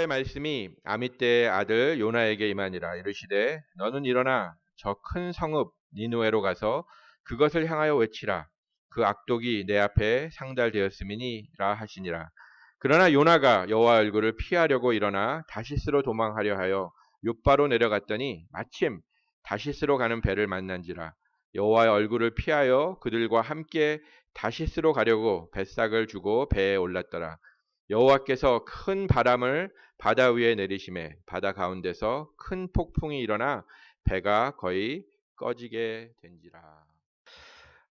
여호와의 말씀이 아미떼의 아들 요나에게 임하니라. 이르시되 너는 일어나 저 큰 성읍 니느웨로 가서 그것을 향하여 외치라. 그 악독이 내 앞에 상달되었음이니라 하시니라. 그러나 요나가 여호와 얼굴을 피하려고 일어나 다시스로 도망하려 하여 욥바로 내려갔더니 마침 다시스로 가는 배를 만난지라. 여호와의 얼굴을 피하여 그들과 함께 다시스로 가려고 뱃삭을 주고 배에 올랐더라. 여호와께서 큰 바람을 바다 위에 내리심에 바다 가운데서 큰 폭풍이 일어나 배가 거의 꺼지게 된지라.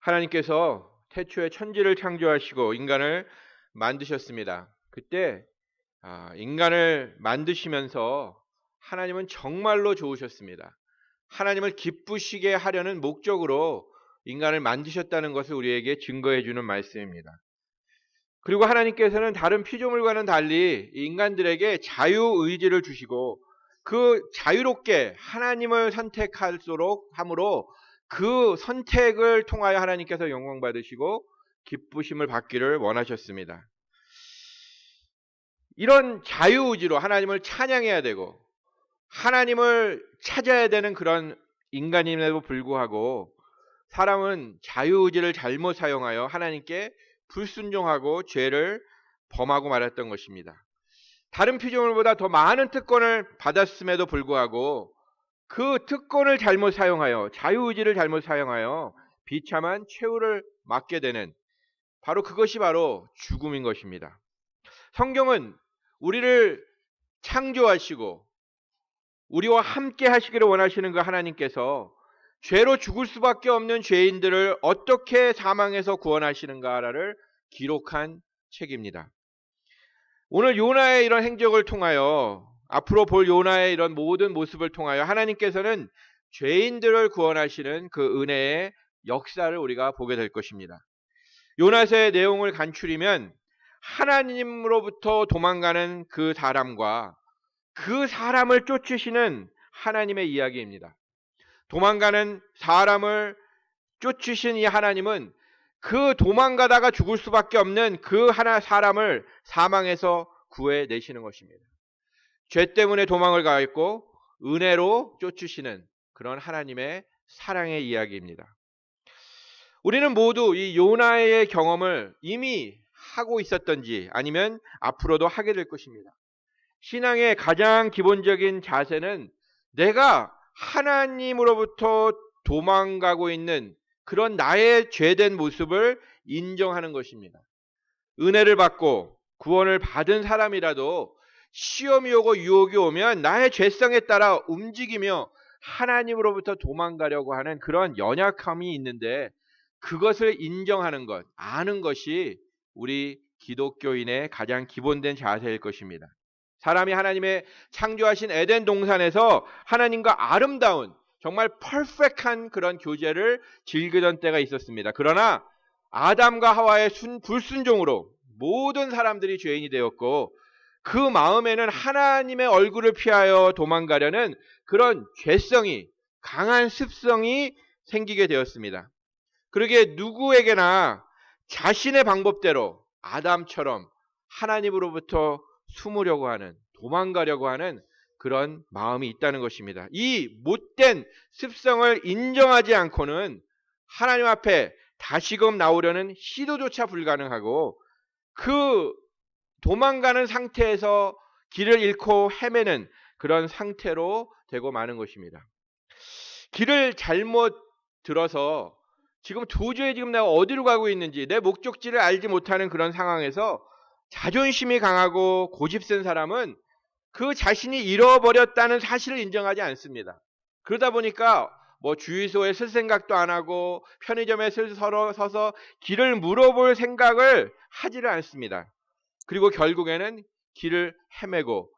하나님께서 태초에 천지를 창조하시고 인간을 만드셨습니다. 그때 인간을 만드시면서 하나님은 정말로 좋으셨습니다. 하나님을 기쁘시게 하려는 목적으로 인간을 만드셨다는 것을 우리에게 증거해 주는 말씀입니다. 그리고 하나님께서는 다른 피조물과는 달리 인간들에게 자유의지를 주시고 그 자유롭게 하나님을 선택할수록 함으로 그 선택을 통하여 하나님께서 영광 받으시고 기쁘심을 받기를 원하셨습니다. 이런 자유의지로 하나님을 찬양해야 되고 하나님을 찾아야 되는 그런 인간임에도 불구하고 사람은 자유의지를 잘못 사용하여 하나님께 불순종하고 죄를 범하고 말았던 것입니다. 다른 피조물보다 더 많은 특권을 받았음에도 불구하고 그 특권을 잘못 사용하여 자유의지를 잘못 사용하여 비참한 최후를 맞게 되는 그것이 바로 죽음인 것입니다. 성경은 우리를 창조하시고 우리와 함께 하시기를 원하시는 그 하나님께서 죄로 죽을 수밖에 없는 죄인들을 어떻게 사망에서 구원하시는가를 기록한 책입니다. 오늘 요나의 이런 행적을 통하여 앞으로 볼 요나의 이런 모든 모습을 통하여 하나님께서는 죄인들을 구원하시는 그 은혜의 역사를 우리가 보게 될 것입니다. 요나서의 내용을 간추리면 하나님으로부터 도망가는 그 사람과 그 사람을 쫓으시는 하나님의 이야기입니다. 도망가는 사람을 쫓으신 이 하나님은 그 도망가다가 죽을 수밖에 없는 그 사람을 사망에서 구해내시는 것입니다. 죄 때문에 도망을 가했고 은혜로 쫓으시는 그런 하나님의 사랑의 이야기입니다. 우리는 모두 이 요나의 경험을 이미 하고 있었던지 아니면 앞으로도 하게 될 것입니다. 신앙의 가장 기본적인 자세는 내가 하나님으로부터 도망가고 있는 그런 나의 죄된 모습을 인정하는 것입니다. 은혜를 받고 구원을 받은 사람이라도 시험이 오고 유혹이 오면 나의 죄성에 따라 움직이며 하나님으로부터 도망가려고 하는 그런 연약함이 있는데 그것을 인정하는 것, 아는 것이 우리 기독교인의 가장 기본된 자세일 것입니다. 사람이 하나님의 창조하신 에덴 동산에서 하나님과 아름다운 정말 퍼펙트한 그런 교제를 즐기던 때가 있었습니다. 그러나 아담과 하와의 불순종으로 모든 사람들이 죄인이 되었고 그 마음에는 하나님의 얼굴을 피하여 도망가려는 그런 죄성이 강한 습성이 생기게 되었습니다. 그러기에 누구에게나 자신의 방법대로 아담처럼 하나님으로부터 숨으려고 하는, 도망가려고 하는 그런 마음이 있다는 것입니다. 이 못된 습성을 인정하지 않고는 하나님 앞에 다시금 나오려는 시도조차 불가능하고 그 도망가는 상태에서 길을 잃고 헤매는 그런 상태로 되고 마는 것입니다. 길을 잘못 들어서 도저히 내가 어디로 가고 있는지 내 목적지를 알지 못하는 그런 상황에서 자존심이 강하고 고집센 사람은 그 자신이 잃어버렸다는 사실을 인정하지 않습니다. 그러다 보니까 주유소에 쓸 생각도 안 하고 편의점에 서서 길을 물어볼 생각을 하지를 않습니다. 그리고 결국에는 길을 헤매고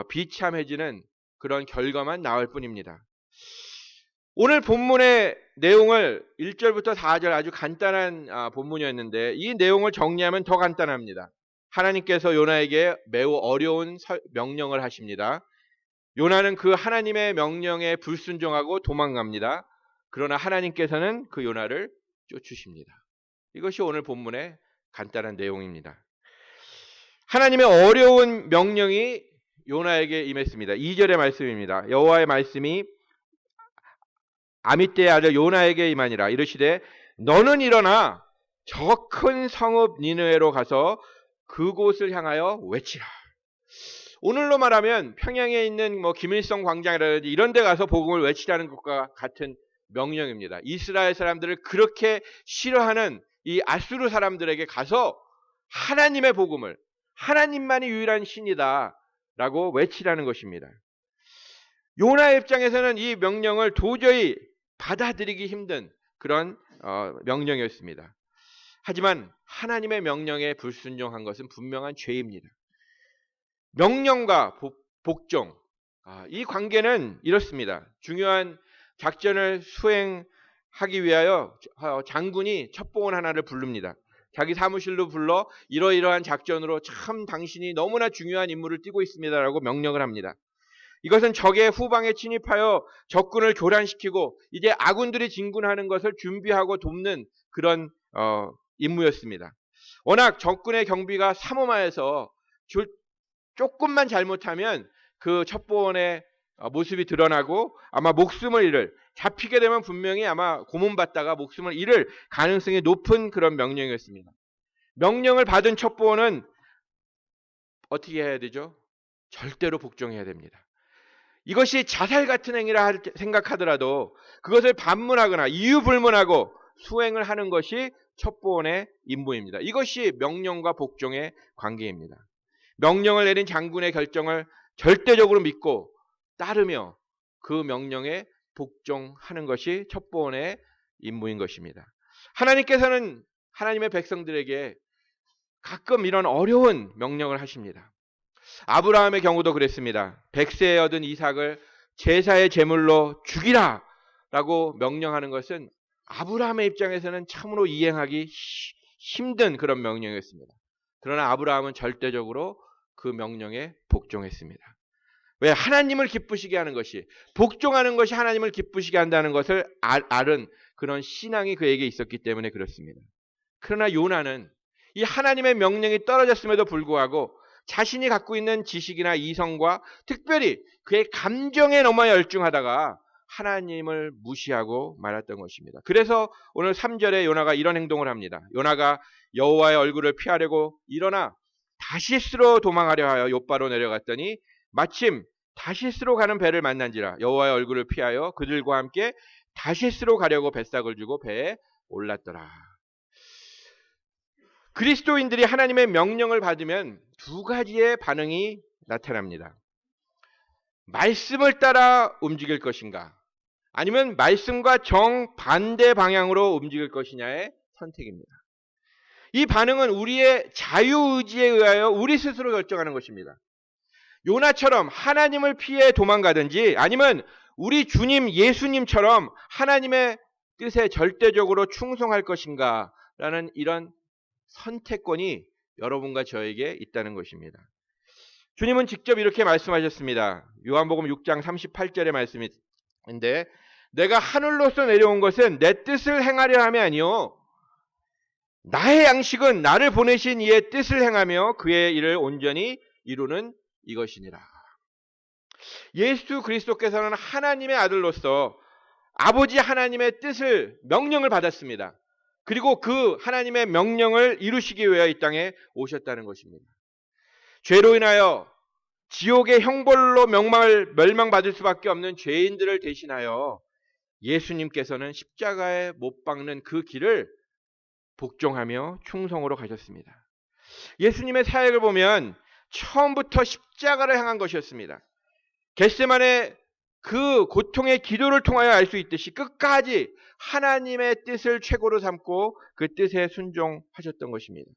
비참해지는 그런 결과만 나올 뿐입니다. 오늘 본문의 내용을 1절부터 4절 아주 간단한 본문이었는데 이 내용을 정리하면 더 간단합니다. 하나님께서 요나에게 매우 어려운 명령을 하십니다. 요나는 그 하나님의 명령에 불순종하고 도망갑니다. 그러나 하나님께서는 그 요나를 쫓으십니다. 이것이 오늘 본문의 간단한 내용입니다. 하나님의 어려운 명령이 요나에게 임했습니다. 2절의 말씀입니다. 여호와의 말씀이 아미떼의 아들 요나에게 임하니라. 이르시되 너는 일어나 저 큰 성읍 니느웨로 가서 그곳을 향하여 외치라. 오늘로 말하면 평양에 있는 김일성 광장이라든지 이런 데 가서 복음을 외치라는 것과 같은 명령입니다. 이스라엘 사람들을 그렇게 싫어하는 이 아수르 사람들에게 가서 하나님의 복음을, 하나님만이 유일한 신이다 라고 외치라는 것입니다. 요나의 입장에서는 이 명령을 도저히 받아들이기 힘든 그런 명령이었습니다. 하지만 하나님의 명령에 불순종한 것은 분명한 죄입니다. 명령과 복종, 이 관계는 이렇습니다. 중요한 작전을 수행하기 위하여 장군이 첩보원 하나를 부릅니다. 자기 사무실로 불러 이러이러한 작전으로 참 당신이 너무나 중요한 임무를 띠고 있습니다라고 명령을 합니다. 이것은 적의 후방에 침입하여 적군을 교란시키고 이제 아군들이 진군하는 것을 준비하고 돕는 그런 임무였습니다. 워낙 적군의 경비가 삼엄하여서 조금만 잘못하면 그 첩보원의 모습이 드러나고 아마 목숨을 잃을, 잡히게 되면 분명히 아마 고문받다가 목숨을 잃을 가능성이 높은 그런 명령이었습니다. 명령을 받은 첩보원은 어떻게 해야 되죠? 절대로 복종해야 됩니다. 이것이 자살 같은 행위라 생각하더라도 그것을 반문하거나 이유불문하고 수행을 하는 것이 첩보원의 임무입니다. 이것이 명령과 복종의 관계입니다. 명령을 내린 장군의 결정을 절대적으로 믿고 따르며 그 명령에 복종하는 것이 첩보원의 임무인 것입니다. 하나님께서는 하나님의 백성들에게 가끔 이런 어려운 명령을 하십니다. 아브라함의 경우도 그랬습니다. 100세에 얻은 이삭을 제사의 제물로 죽이라 라고 명령하는 것은 아브라함의 입장에서는 참으로 이행하기 힘든 그런 명령이었습니다. 그러나 아브라함은 절대적으로 그 명령에 복종했습니다. 왜? 하나님을 기쁘시게 하는 것이, 복종하는 것이 하나님을 기쁘시게 한다는 것을 알은 그런 신앙이 그에게 있었기 때문에 그렇습니다. 그러나 요나는 이 하나님의 명령이 떨어졌음에도 불구하고 자신이 갖고 있는 지식이나 이성과 특별히 그의 감정에 너무 열중하다가 하나님을 무시하고 말았던 것입니다. 그래서 오늘 3절에 요나가 이런 행동을 합니다. 요나가 여호와의 얼굴을 피하려고 일어나 다시스로 도망하려 하여 욥바로 내려갔더니 마침 다시스로 가는 배를 만난지라. 여호와의 얼굴을 피하여 그들과 함께 다시스로 가려고 뱃삭을 주고 배에 올랐더라. 그리스도인들이 하나님의 명령을 받으면 두 가지의 반응이 나타납니다. 말씀을 따라 움직일 것인가, 아니면 말씀과 정반대 방향으로 움직일 것이냐의 선택입니다. 이 반응은 우리의 자유의지에 의하여 우리 스스로 결정하는 것입니다. 요나처럼 하나님을 피해 도망가든지 아니면 우리 주님 예수님처럼 하나님의 뜻에 절대적으로 충성할 것인가 라는 이런 선택권이 여러분과 저에게 있다는 것입니다. 주님은 직접 이렇게 말씀하셨습니다. 요한복음 6장 38절의 말씀인데 내가 하늘로서 내려온 것은 내 뜻을 행하려 함이 아니요 나의 양식은 나를 보내신 이의 뜻을 행하며 그의 일을 온전히 이루는 이것이니라. 예수 그리스도께서는 하나님의 아들로서 아버지 하나님의 뜻을, 명령을 받았습니다. 그리고 그 하나님의 명령을 이루시기 위하여 이 땅에 오셨다는 것입니다. 죄로 인하여 지옥의 형벌로 멸망받을 수밖에 없는 죄인들을 대신하여 예수님께서는 십자가에 못 박는 그 길을 복종하며 충성으로 가셨습니다. 예수님의 사역을 보면 처음부터 십자가를 향한 것이었습니다. 겟세마네 그 고통의 기도를 통하여 알 수 있듯이 끝까지 하나님의 뜻을 최고로 삼고 그 뜻에 순종하셨던 것입니다.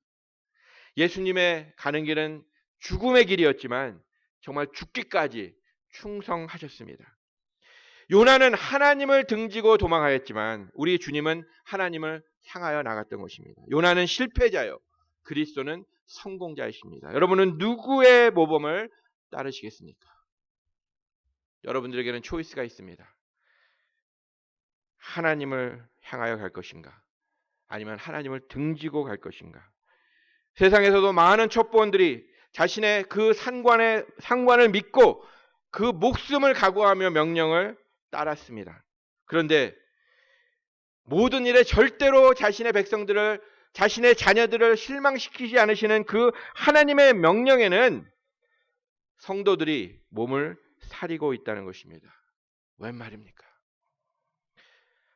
예수님의 가는 길은 죽음의 길이었지만 정말 죽기까지 충성하셨습니다. 요나는 하나님을 등지고 도망하였지만 우리 주님은 하나님을 향하여 나갔던 것입니다. 요나는 실패자요, 그리스도는 성공자이십니다. 여러분은 누구의 모범을 따르시겠습니까? 여러분들에게는 초이스가 있습니다. 하나님을 향하여 갈 것인가, 아니면 하나님을 등지고 갈 것인가. 세상에서도 많은 첩보원들이 자신의 그 상관을 믿고 그 목숨을 각오하며 명령을 따랐습니다. 그런데 모든 일에 절대로 자신의 백성들을, 자신의 자녀들을 실망시키지 않으시는 그 하나님의 명령에는 성도들이 몸을 사리고 있다는 것입니다. 웬 말입니까?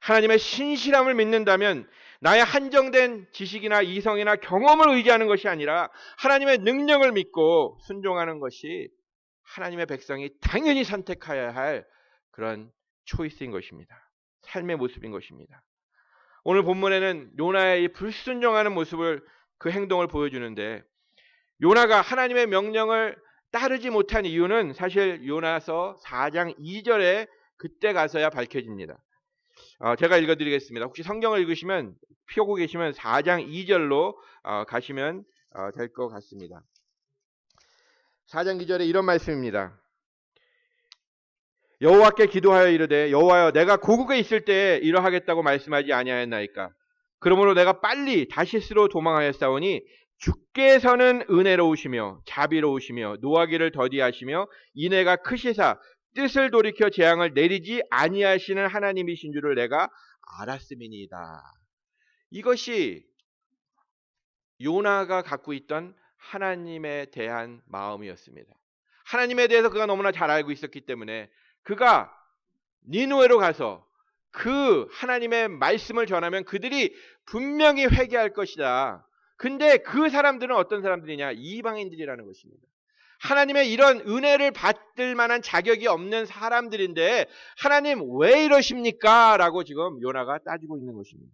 하나님의 신실함을 믿는다면 나의 한정된 지식이나 이성이나 경험을 의지하는 것이 아니라 하나님의 능력을 믿고 순종하는 것이 하나님의 백성이 당연히 선택해야 할 그런 초이스인 것입니다. 삶의 모습인 것입니다. 오늘 본문에는 요나의 이 불순종하는 모습을, 그 행동을 보여주는데, 요나가 하나님의 명령을 따르지 못한 이유는 사실 요나서 4장 2절에 그때 가서야 밝혀집니다. 제가 읽어드리겠습니다. 혹시 성경을 읽으시면, 펴고 계시면 4장 2절로 가시면 될 것 같습니다. 4장 2절에 이런 말씀입니다. 여호와께 기도하여 이르되 여호와여 내가 고국에 있을 때에 이러하겠다고 말씀하지 아니하였나이까. 그러므로 내가 빨리 다시스로 도망하였사오니 주께서는 은혜로우시며 자비로우시며 노하기를 더디하시며 인애가 크시사 뜻을 돌이켜 재앙을 내리지 아니하시는 하나님이신 줄을 내가 알았음이니이다. 이것이 요나가 갖고 있던 하나님에 대한 마음이었습니다. 하나님에 대해서 그가 너무나 잘 알고 있었기 때문에 그가 니느웨로 가서 그 하나님의 말씀을 전하면 그들이 분명히 회개할 것이다. 근데 그 사람들은 어떤 사람들이냐? 이방인들이라는 것입니다. 하나님의 이런 은혜를 받을 만한 자격이 없는 사람들인데 하나님 왜 이러십니까? 라고 지금 요나가 따지고 있는 것입니다.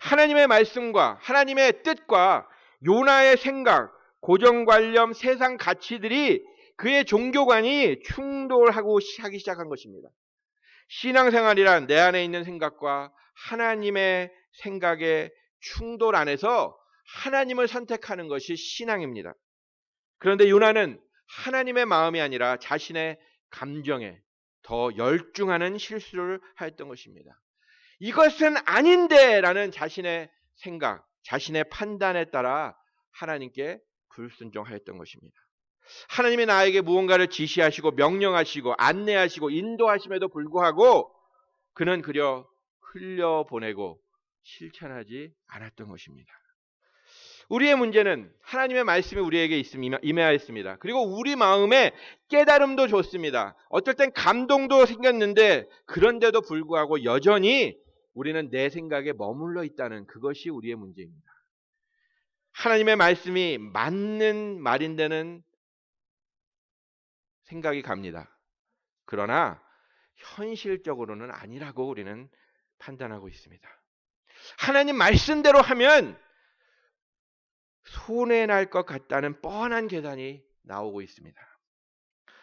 하나님의 말씀과 하나님의 뜻과 요나의 생각, 고정관념, 세상 가치들이 그의 종교관이 충돌하고 하기 시작한 것입니다. 신앙생활이란 내 안에 있는 생각과 하나님의 생각의 충돌 안에서 하나님을 선택하는 것이 신앙입니다. 그런데 요나는 하나님의 마음이 아니라 자신의 감정에 더 열중하는 실수를 하였던 것입니다. 이것은 아닌데 라는 자신의 생각, 자신의 판단에 따라 하나님께 불순종하였던 것입니다. 하나님이 나에게 무언가를 지시하시고 명령하시고 안내하시고 인도하심에도 불구하고 그는 그려 흘려보내고 실천하지 않았던 것입니다. 우리의 문제는 하나님의 말씀이 우리에게 임하였습니다. 그리고 우리 마음에 깨달음도 줬습니다. 어떨 땐 감동도 생겼는데 그런데도 불구하고 여전히 우리는 내 생각에 머물러 있다는 그것이 우리의 문제입니다. 하나님의 말씀이 맞는 말인데는 생각이 갑니다. 그러나 현실적으로는 아니라고 우리는 판단하고 있습니다. 하나님 말씀대로 하면 손해날 것 같다는 뻔한 계산이 나오고 있습니다.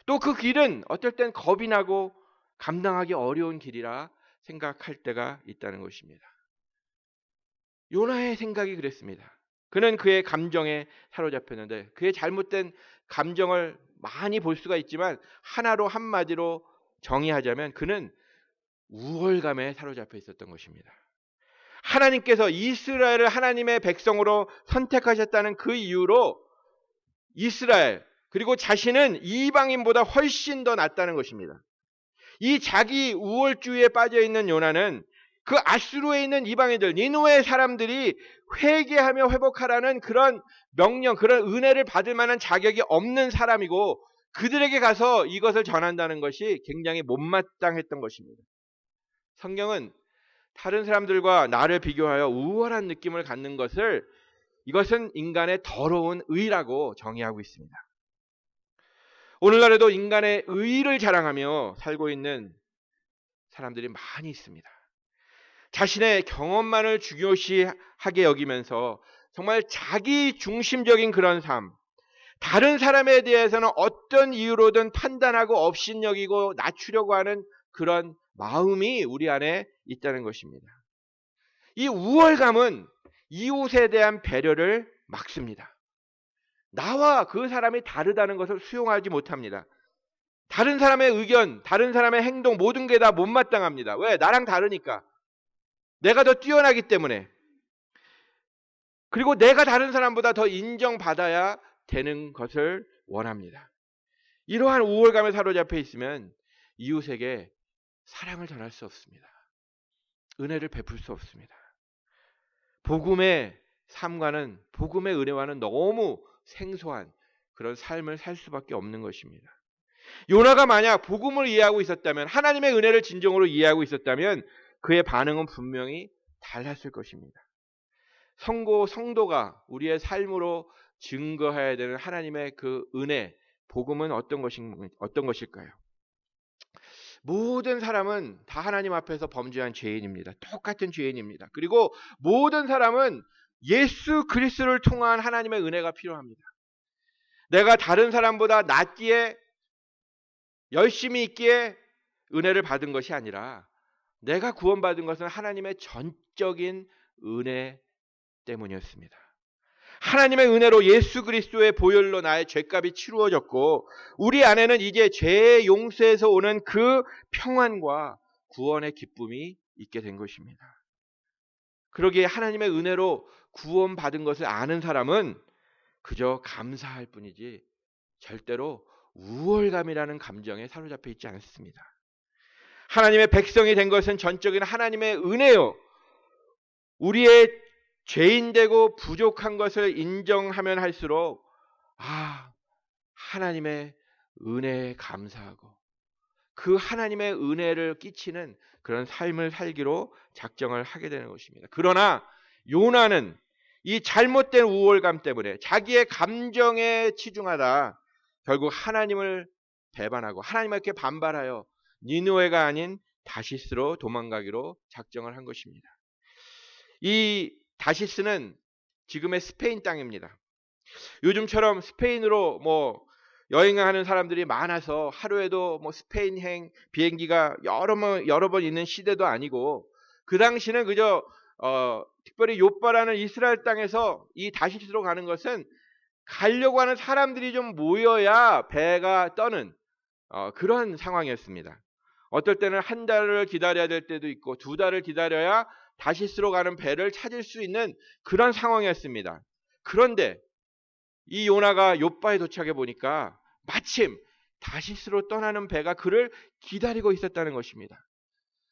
또 그 길은 어떨 땐 겁이 나고 감당하기 어려운 길이라 생각할 때가 있다는 것입니다. 요나의 생각이 그랬습니다. 그는 그의 감정에 사로잡혔는데 그의 잘못된 감정을 많이 볼 수가 있지만 하나로 한마디로 정의하자면 그는 우월감에 사로잡혀 있었던 것입니다. 하나님께서 이스라엘을 하나님의 백성으로 선택하셨다는 그 이유로 이스라엘 그리고 자신은 이방인보다 훨씬 더 낫다는 것입니다. 이 자기 우월주의에 빠져있는 요나는 그 아수르에 있는 이방인들, 니느웨 사람들이 회개하며 회복하라는 그런 명령, 그런 은혜를 받을 만한 자격이 없는 사람이고 그들에게 가서 이것을 전한다는 것이 굉장히 못마땅했던 것입니다. 성경은 다른 사람들과 나를 비교하여 우월한 느낌을 갖는 것을 이것은 인간의 더러운 의라고 정의하고 있습니다. 오늘날에도 인간의 의를 자랑하며 살고 있는 사람들이 많이 있습니다. 자신의 경험만을 중요시하게 여기면서 정말 자기 중심적인 그런 삶, 다른 사람에 대해서는 어떤 이유로든 판단하고 업신여기고 낮추려고 하는 그런 마음이 우리 안에 있다는 것입니다. 이 우월감은 이웃에 대한 배려를 막습니다. 나와 그 사람이 다르다는 것을 수용하지 못합니다. 다른 사람의 의견, 다른 사람의 행동 모든 게 다 못마땅합니다. 왜? 나랑 다르니까. 내가 더 뛰어나기 때문에. 그리고 내가 다른 사람보다 더 인정받아야 되는 것을 원합니다. 이러한 우월감에 사로잡혀 있으면 이웃에게 사랑을 전할 수 없습니다. 은혜를 베풀 수 없습니다. 복음의 삶과는, 복음의 은혜와는 너무 생소한 그런 삶을 살 수밖에 없는 것입니다. 요나가 만약 복음을 이해하고 있었다면, 하나님의 은혜를 진정으로 이해하고 있었다면 그의 반응은 분명히 달랐을 것입니다. 성도가 우리의 삶으로 증거해야 되는 하나님의 그 은혜, 복음은 어떤 것일까요? 모든 사람은 다 하나님 앞에서 범죄한 죄인입니다. 똑같은 죄인입니다. 그리고 모든 사람은 예수 그리스도를 통한 하나님의 은혜가 필요합니다. 내가 다른 사람보다 낫기에, 열심히 있기에 은혜를 받은 것이 아니라 내가 구원받은 것은 하나님의 전적인 은혜 때문이었습니다. 하나님의 은혜로 예수 그리스도의 보혈로 나의 죄값이 치루어졌고, 우리 안에는 이제 죄의 용서에서 오는 그 평안과 구원의 기쁨이 있게 된 것입니다. 그러기에 하나님의 은혜로 구원받은 것을 아는 사람은 그저 감사할 뿐이지 절대로 우월감이라는 감정에 사로잡혀 있지 않습니다. 하나님의 백성이 된 것은 전적인 하나님의 은혜요, 우리의 죄인되고 부족한 것을 인정하면 할수록 하나님의 은혜에 감사하고 그 하나님의 은혜를 끼치는 그런 삶을 살기로 작정을 하게 되는 것입니다. 그러나 요나는 이 잘못된 우월감 때문에 자기의 감정에 치중하다 결국 하나님을 배반하고 하나님께 반발하여 니느웨가 아닌 다시스로 도망가기로 작정을 한 것입니다. 이 다시스는 지금의 스페인 땅입니다. 요즘처럼 스페인으로 여행하는 사람들이 많아서 하루에도 스페인행 비행기가 여러 번 있는 시대도 아니고, 그 당시는 그저 특별히 욥바라는 이스라엘 땅에서 이 다시스로 가는 것은 가려고 하는 사람들이 좀 모여야 배가 떠는 그런 상황이었습니다. 어떨 때는 한 달을 기다려야 될 때도 있고 2달을 기다려야 다시스로 가는 배를 찾을 수 있는 그런 상황이었습니다. 그런데 이 요나가 욥바에 도착해 보니까 마침 다시스로 떠나는 배가 그를 기다리고 있었다는 것입니다.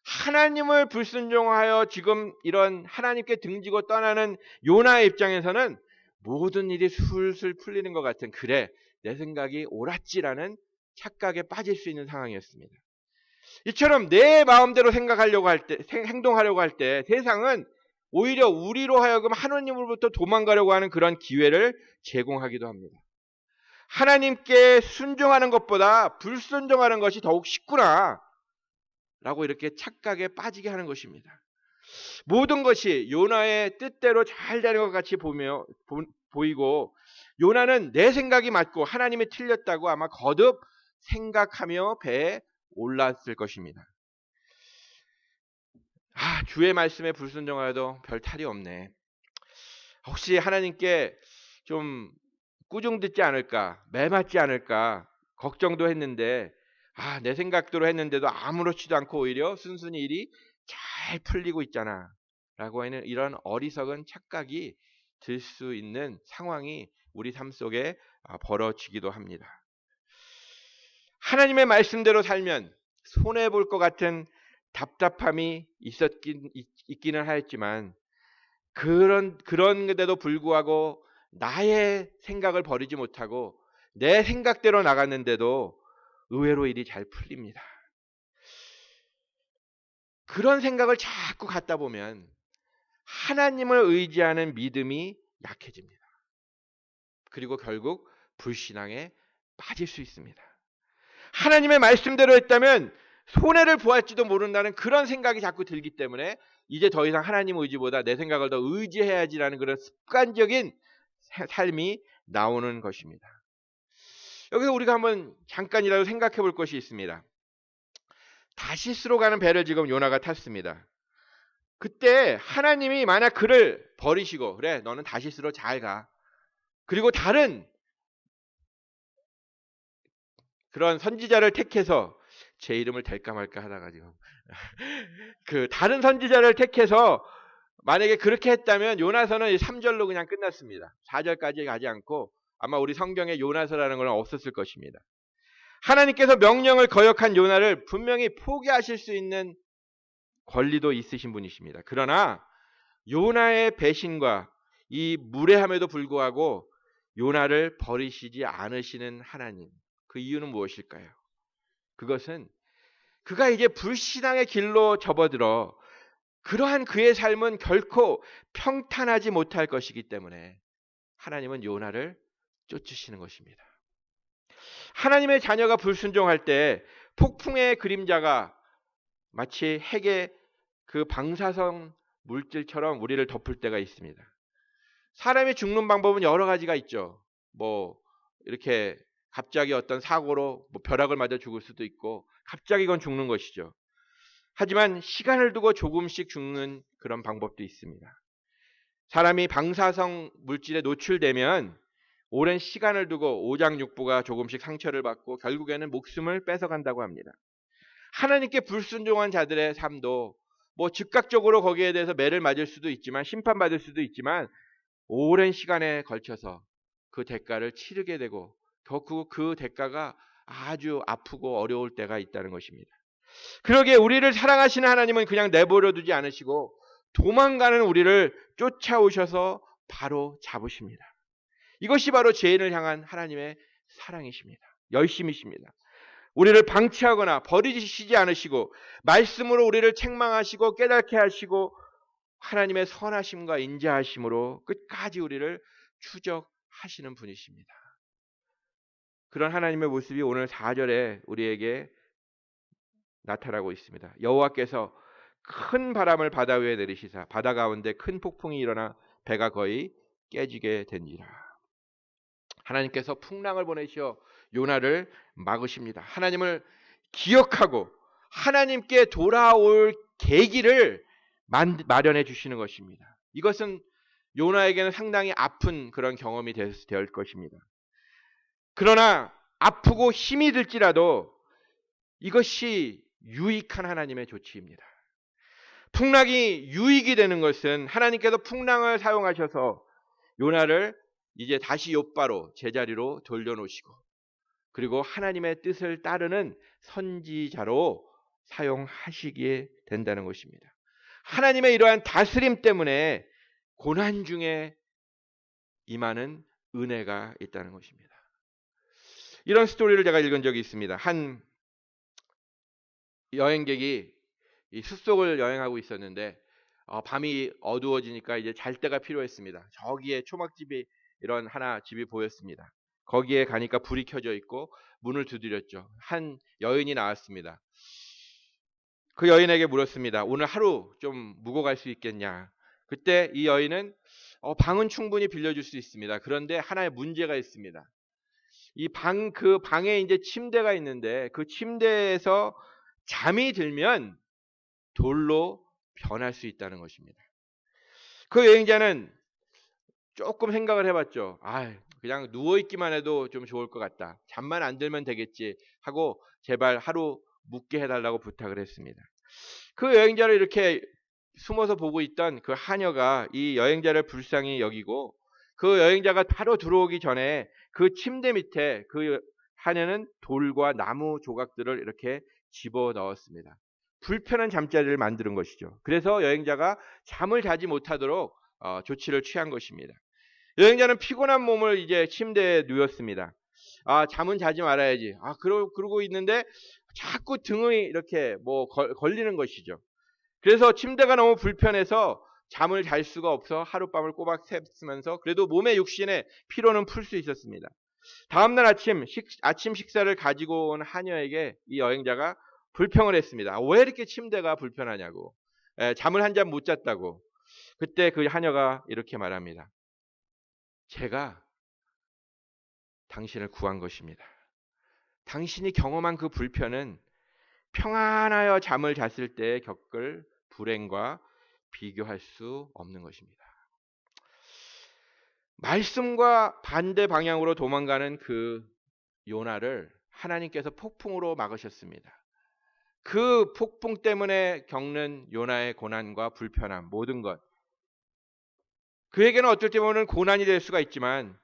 하나님을 불순종하여 지금 이런 하나님께 등지고 떠나는 요나의 입장에서는 모든 일이 술술 풀리는 것 같은, 그래 내 생각이 옳았지라는 착각에 빠질 수 있는 상황이었습니다. 이처럼 내 마음대로 생각하려고 할 때, 행동하려고 할 때 세상은 오히려 우리로 하여금 하나님으로부터 도망가려고 하는 그런 기회를 제공하기도 합니다. 하나님께 순종하는 것보다 불순종하는 것이 더욱 쉽구나 라고 이렇게 착각에 빠지게 하는 것입니다. 모든 것이 요나의 뜻대로 잘 되는 것 같이 보이고, 요나는 내 생각이 맞고 하나님이 틀렸다고 아마 거듭 생각하며 배에 올랐을 것입니다. 주의 말씀에 불순종하여도 별 탈이 없네. 혹시 하나님께 좀 꾸중 듣지 않을까, 매맞지 않을까 걱정도 했는데 내 생각대로 했는데도 아무렇지도 않고 오히려 순순히 일이 잘 풀리고 있잖아 라고 하는 이런 어리석은 착각이 들 수 있는 상황이 우리 삶 속에 벌어지기도 합니다. 하나님의 말씀대로 살면 손해볼 것 같은 답답함이 있기는 하였지만, 그런데도 불구하고 나의 생각을 버리지 못하고 내 생각대로 나갔는데도 의외로 일이 잘 풀립니다. 그런 생각을 자꾸 갖다 보면 하나님을 의지하는 믿음이 약해집니다. 그리고 결국 불신앙에 빠질 수 있습니다. 하나님의 말씀대로 했다면 손해를 보았지도 모른다는 그런 생각이 자꾸 들기 때문에 이제 더 이상 하나님 의지보다 내 생각을 더 의지해야지라는 그런 습관적인 삶이 나오는 것입니다. 여기서 우리가 한번 잠깐이라도 생각해 볼 것이 있습니다. 다시스로 가는 배를 지금 요나가 탔습니다. 그때 하나님이 만약 그를 버리시고, 그래 너는 다시스로 잘 가, 그리고 다른 그런 선지자를 택해서, 제 이름을 댈까 말까 하다가 지금 다른 선지자를 택해서 만약에 그렇게 했다면 요나서는 3절로 그냥 끝났습니다. 4절까지 가지 않고 아마 우리 성경에 요나서라는 건 없었을 것입니다. 하나님께서 명령을 거역한 요나를 분명히 포기하실 수 있는 권리도 있으신 분이십니다. 그러나 요나의 배신과 이 무례함에도 불구하고 요나를 버리시지 않으시는 하나님, 그 이유는 무엇일까요? 그것은 그가 이제 불신앙의 길로 접어들어 그러한 그의 삶은 결코 평탄하지 못할 것이기 때문에 하나님은 요나를 쫓으시는 것입니다. 하나님의 자녀가 불순종할 때 폭풍의 그림자가 마치 핵의 그 방사성 물질처럼 우리를 덮을 때가 있습니다. 사람이 죽는 방법은 여러 가지가 있죠. 이렇게 갑자기 어떤 사고로 벼락을 맞아 죽을 수도 있고 갑자기 그건 죽는 것이죠. 하지만 시간을 두고 조금씩 죽는 그런 방법도 있습니다. 사람이 방사성 물질에 노출되면 오랜 시간을 두고 오장육부가 조금씩 상처를 받고 결국에는 목숨을 뺏어간다고 합니다. 하나님께 불순종한 자들의 삶도 즉각적으로 거기에 대해서 매를 맞을 수도 있지만 심판받을 수도 있지만 오랜 시간에 걸쳐서 그 대가를 치르게 되고 결국 그 대가가 아주 아프고 어려울 때가 있다는 것입니다. 그러기에 우리를 사랑하시는 하나님은 그냥 내버려 두지 않으시고 도망가는 우리를 쫓아오셔서 바로 잡으십니다. 이것이 바로 죄인을 향한 하나님의 사랑이십니다. 열심이십니다. 우리를 방치하거나 버리시지 않으시고 말씀으로 우리를 책망하시고 깨닫게 하시고 하나님의 선하심과 인자하심으로 끝까지 우리를 추적하시는 분이십니다. 그런 하나님의 모습이 오늘 4절에 우리에게 나타나고 있습니다. 여호와께서 큰 바람을 바다 위에 내리시사 바다 가운데 큰 폭풍이 일어나 배가 거의 깨지게 된지라. 하나님께서 풍랑을 보내시어 요나를 막으십니다. 하나님을 기억하고 하나님께 돌아올 계기를 마련해 주시는 것입니다. 이것은 요나에게는 상당히 아픈 그런 경험이 될 것입니다. 그러나 아프고 힘이 들지라도 이것이 유익한 하나님의 조치입니다. 풍랑이 유익이 되는 것은 하나님께서 풍랑을 사용하셔서 요나를 이제 다시 욥바로 제자리로 돌려놓으시고 그리고 하나님의 뜻을 따르는 선지자로 사용하시게 된다는 것입니다. 하나님의 이러한 다스림 때문에 고난 중에 임하는 은혜가 있다는 것입니다. 이런 스토리를 제가 읽은 적이 있습니다. 한 여행객이 이 숲속을 여행하고 있었는데 밤이 어두워지니까 이제 잘 때가 필요했습니다. 저기에 초막집이 이런 하나 집이 보였습니다. 거기에 가니까 불이 켜져 있고 문을 두드렸죠. 한 여인이 나왔습니다. 그 여인에게 물었습니다. 오늘 하루 좀 묵어 갈 수 있겠냐? 그때 이 여인은 방은 충분히 빌려줄 수 있습니다. 그런데 하나의 문제가 있습니다. 그 방에 이제 침대가 있는데 그 침대에서 잠이 들면 돌로 변할 수 있다는 것입니다. 그 여행자는 조금 생각을 해봤죠. 그냥 누워있기만 해도 좀 좋을 것 같다. 잠만 안 들면 되겠지 하고 제발 하루 묵게 해달라고 부탁을 했습니다. 그 여행자를 이렇게 숨어서 보고 있던 그 하녀가 이 여행자를 불쌍히 여기고 그 여행자가 바로 들어오기 전에 그 침대 밑에 그 하녀는 돌과 나무 조각들을 이렇게 집어 넣었습니다. 불편한 잠자리를 만드는 것이죠. 그래서 여행자가 잠을 자지 못하도록 조치를 취한 것입니다. 여행자는 피곤한 몸을 이제 침대에 누웠습니다. 잠은 자지 말아야지. 그러고 있는데 자꾸 등이 이렇게 걸리는 것이죠. 그래서 침대가 너무 불편해서 잠을 잘 수가 없어 하룻밤을 꼬박 샜으면서 그래도 몸의 육신에 피로는 풀 수 있었습니다. 다음날 아침 식사를 가지고 온 하녀에게 이 여행자가 불평을 했습니다. 왜 이렇게 침대가 불편하냐고. 잠을 한 잠 못 잤다고. 그때 그 하녀가 이렇게 말합니다. 제가 당신을 구한 것입니다. 당신이 경험한 그 불편은 평안하여 잠을 잤을 때 겪을 불행과 비교할 수 없는 것입니다. 말씀과 반대 방향으로 도망가는 그 요나를 하나님께서 폭풍으로 막으셨습니다. 그 폭풍 때문에 겪는 요나의 고난과 불편함, 모든 것. 그에게는 어쩔 때 보면 고난이 될 수가 있지만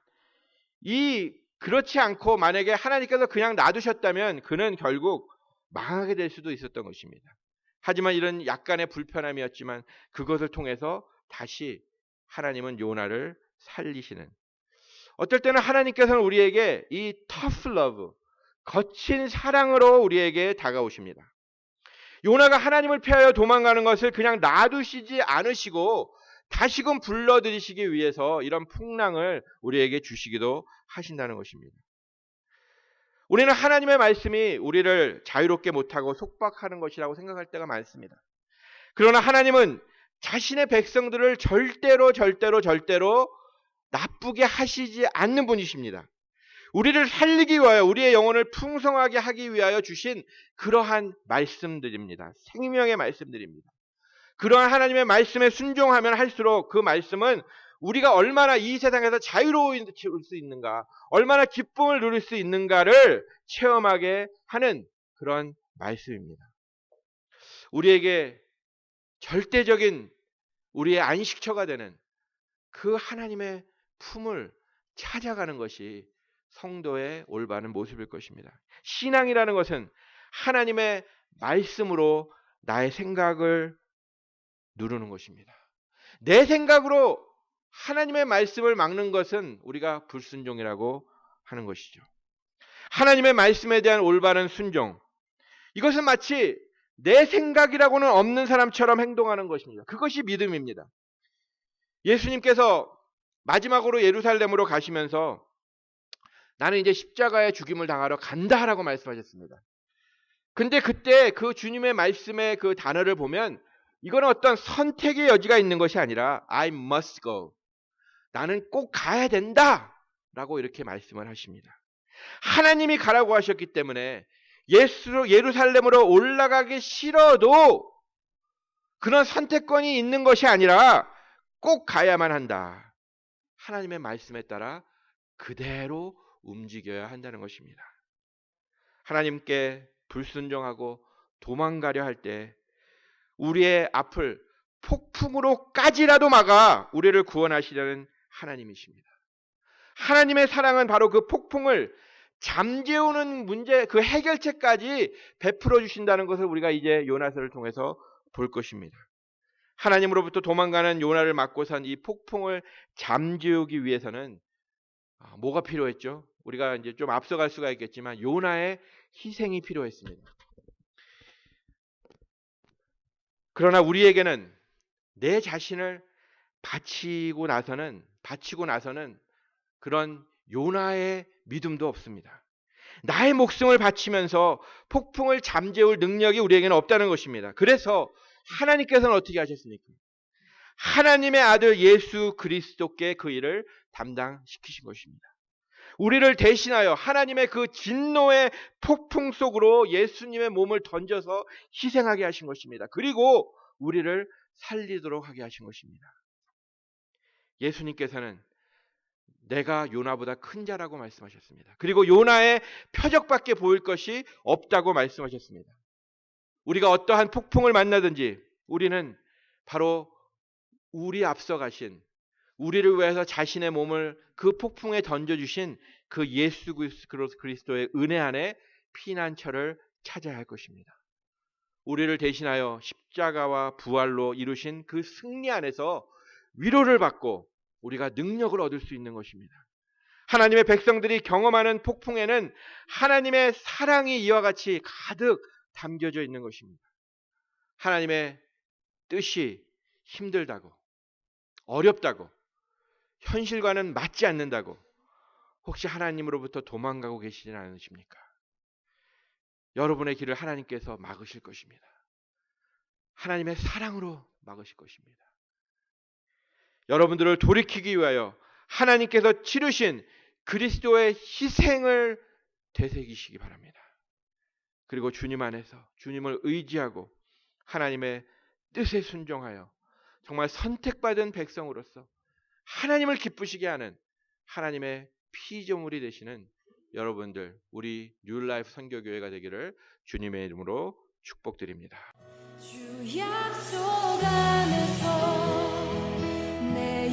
그렇지 않고 만약에 하나님께서 그냥 놔두셨다면 그는 결국 망하게 될 수도 있었던 것입니다. 하지만 이런 약간의 불편함이었지만 그것을 통해서 다시 하나님은 요나를 살리시는, 어떨 때는 하나님께서는 우리에게 이 tough love, 거친 사랑으로 우리에게 다가오십니다. 요나가 하나님을 피하여 도망가는 것을 그냥 놔두시지 않으시고 다시금 불러들이시기 위해서 이런 풍랑을 우리에게 주시기도 하신다는 것입니다. 우리는 하나님의 말씀이 우리를 자유롭게 못하고 속박하는 것이라고 생각할 때가 많습니다. 그러나 하나님은 자신의 백성들을 절대로 나쁘게 하시지 않는 분이십니다. 우리를 살리기 위하여, 우리의 영혼을 풍성하게 하기 위하여 주신 그러한 말씀들입니다. 생명의 말씀들입니다. 그러한 하나님의 말씀에 순종하면 할수록 그 말씀은 우리가 얼마나 이 세상에서 자유로울 수 있는가, 얼마나 기쁨을 누릴 수 있는가를 체험하게 하는 그런 말씀입니다. 우리에게 절대적인 우리의 안식처가 되는 그 하나님의 품을 찾아가는 것이 성도의 올바른 모습일 것입니다. 신앙이라는 것은 하나님의 말씀으로 나의 생각을 누르는 것입니다. 내 생각으로 하나님의 말씀을 막는 것은 우리가 불순종이라고 하는 것이죠. 하나님의 말씀에 대한 올바른 순종, 이것은 마치 내 생각이라고는 없는 사람처럼 행동하는 것입니다. 그것이 믿음입니다. 예수님께서 마지막으로 예루살렘으로 가시면서 나는 이제 십자가의 죽임을 당하러 간다라고 말씀하셨습니다. 근데 그때 그 주님의 말씀의 그 단어를 보면 이거는 어떤 선택의 여지가 있는 것이 아니라 I must go. 나는 꼭 가야 된다 라고 이렇게 말씀을 하십니다. 하나님이 가라고 하셨기 때문에 예루살렘으로 올라가기 싫어도 그런 선택권이 있는 것이 아니라 꼭 가야만 한다. 하나님의 말씀에 따라 그대로 움직여야 한다는 것입니다. 하나님께 불순종하고 도망가려 할 때 우리의 앞을 폭풍으로까지라도 막아 우리를 구원하시려는 하나님이십니다. 하나님의 사랑은 바로 그 폭풍을 잠재우는 문제, 그 해결책까지 베풀어 주신다는 것을 우리가 이제 요나서를 통해서 볼 것입니다. 하나님으로부터 도망가는 요나를 막고 선 이 폭풍을 잠재우기 위해서는 뭐가 필요했죠? 우리가 이제 좀 앞서갈 수가 있겠지만 요나의 희생이 필요했습니다. 그러나 우리에게는 내 자신을 바치고 나서는 그런 요나의 믿음도 없습니다. 나의 목숨을 바치면서 폭풍을 잠재울 능력이 우리에게는 없다는 것입니다. 그래서 하나님께서는 어떻게 하셨습니까? 하나님의 아들 예수 그리스도께 그 일을 담당시키신 것입니다. 우리를 대신하여 하나님의 그 진노의 폭풍 속으로 예수님의 몸을 던져서 희생하게 하신 것입니다. 그리고 우리를 살리도록 하게 하신 것입니다. 예수님께서는 내가 요나보다 큰 자라고 말씀하셨습니다. 그리고 요나의 표적밖에 보일 것이 없다고 말씀하셨습니다. 우리가 어떠한 폭풍을 만나든지 우리는 바로 우리 앞서 가신, 우리를 위해서 자신의 몸을 그 폭풍에 던져주신 그 예수 그리스도의 은혜 안에 피난처를 찾아야 할 것입니다. 우리를 대신하여 십자가와 부활로 이루신 그 승리 안에서 위로를 받고 우리가 능력을 얻을 수 있는 것입니다. 하나님의 백성들이 경험하는 폭풍에는 하나님의 사랑이 이와 같이 가득 담겨져 있는 것입니다. 하나님의 뜻이 힘들다고, 어렵다고, 현실과는 맞지 않는다고 혹시 하나님으로부터 도망가고 계시지는 않으십니까? 여러분의 길을 하나님께서 막으실 것입니다. 하나님의 사랑으로 막으실 것입니다. 여러분들을 돌이키기 위하여 하나님께서 치르신 그리스도의 희생을 되새기시기 바랍니다. 그리고 주님 안에서 주님을 의지하고 하나님의 뜻에 순종하여 정말 선택받은 백성으로서 하나님을 기쁘시게 하는 하나님의 피조물이 되시는 여러분들, 우리 뉴라이프 선교교회가 되기를 주님의 이름으로 축복드립니다. 주 약속 안에서 내